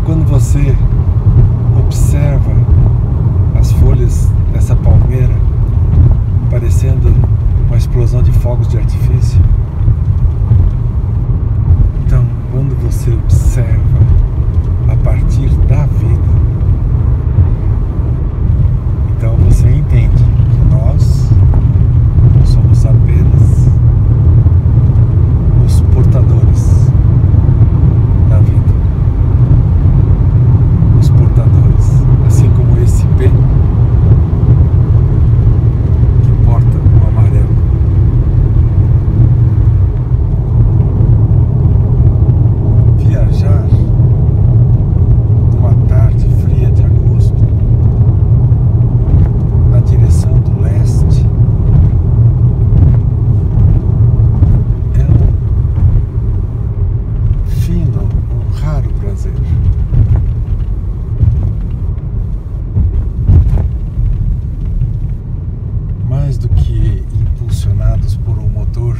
quando você observa as folhas dessa palmeira parecendo uma explosão de fogos de artifício, então quando você observa a partir da vida, então você entende que nós somos apenas os portadores da vida. Os portadores, assim como esse P que porta o amarelo. Viajar numa tarde fria de agosto na direção do leste é um fino, um raro prazer. Mais do que impulsionados por um motor,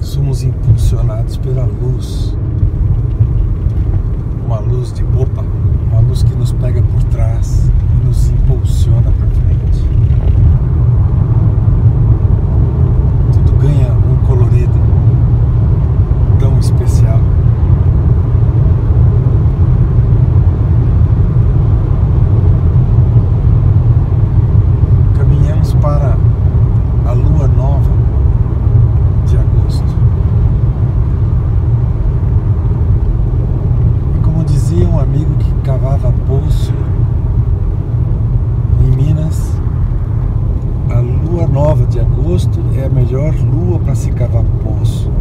somos impulsionados pela luz. Uma luz de popa, uma luz que nos pega por trás e nos impulsiona para frente. Tudo ganha um colorido tão especial. Caminhamos para a lua nova de agosto. E como dizia um amigo que cavava poço em Minas, a lua nova de agosto é a melhor lua para se cavar poço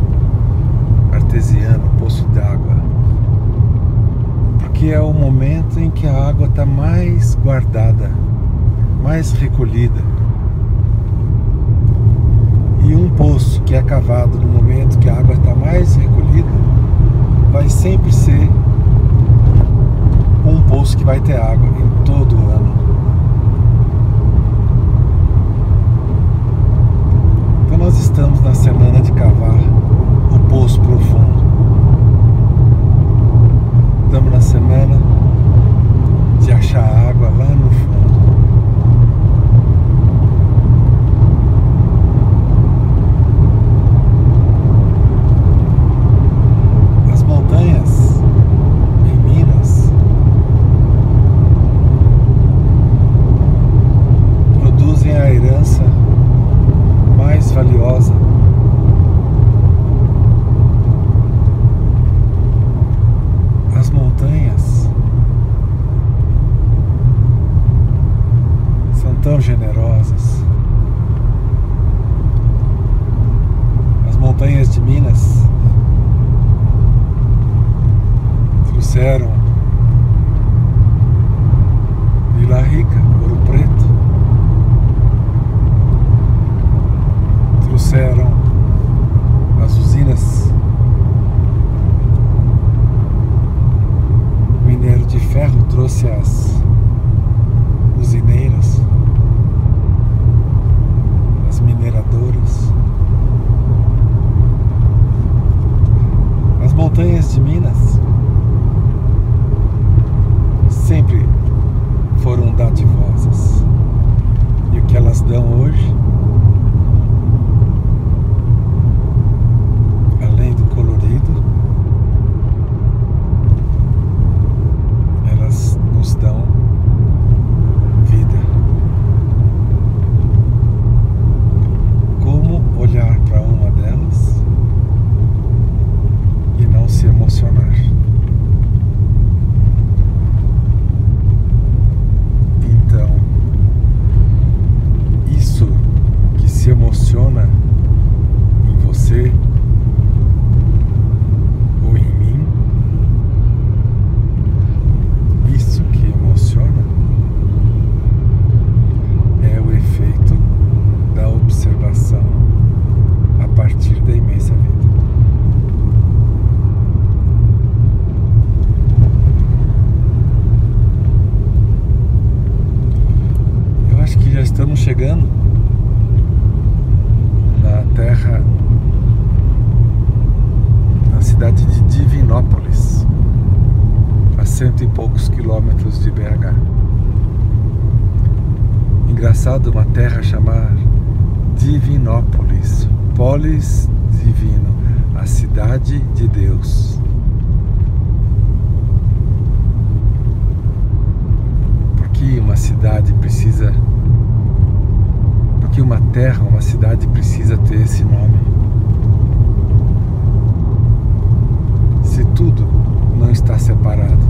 artesiano, poço d'água, porque é o momento em que a água está mais guardada, mais recolhida. E um poço que é cavado no momento que a água está mais recolhida vai sempre ser um poço que vai ter água em todo o ano. Então nós estamos na semana de cavar o poço profundo. Estamos na semana de achar água lá no fundo. As montanhas em Minas produzem a herança mais valiosa. As montanhas são tão generosas. As montanhas de Minas trouxeram Vila Rica, Ouro Preto, trouxeram as usinas, o minério de ferro trouxe as usineiras, as mineradoras. As montanhas de Minas sempre foram dadivosas, e o que elas dão hoje, além do colorido, elas nos dão vida. Como olhar para uma delas e não se emocionar? Então, isso que se emociona em você ou em mim, isso que emociona é o efeito da observação a partir da imensa vida. Eu acho que já estamos chegando na terra engraçado uma terra chamar Divinópolis, polis divino, a cidade de Deus. Por que uma cidade precisa, por que uma terra, uma cidade precisa ter esse nome? Se tudo não está separado.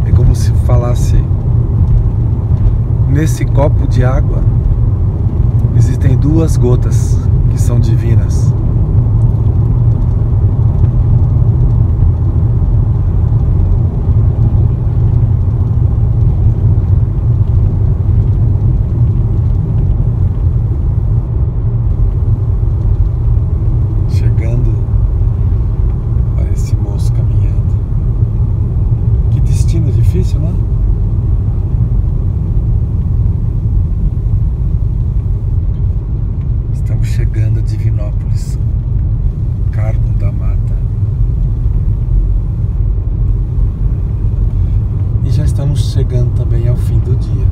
É como se falasse: nesse copo de água existem duas gotas que são divinas. Chegando, olha esse moço caminhando. Que destino difícil, não? Estamos chegando a Divinópolis, Carmo da Mata. E já estamos chegando também ao fim do dia.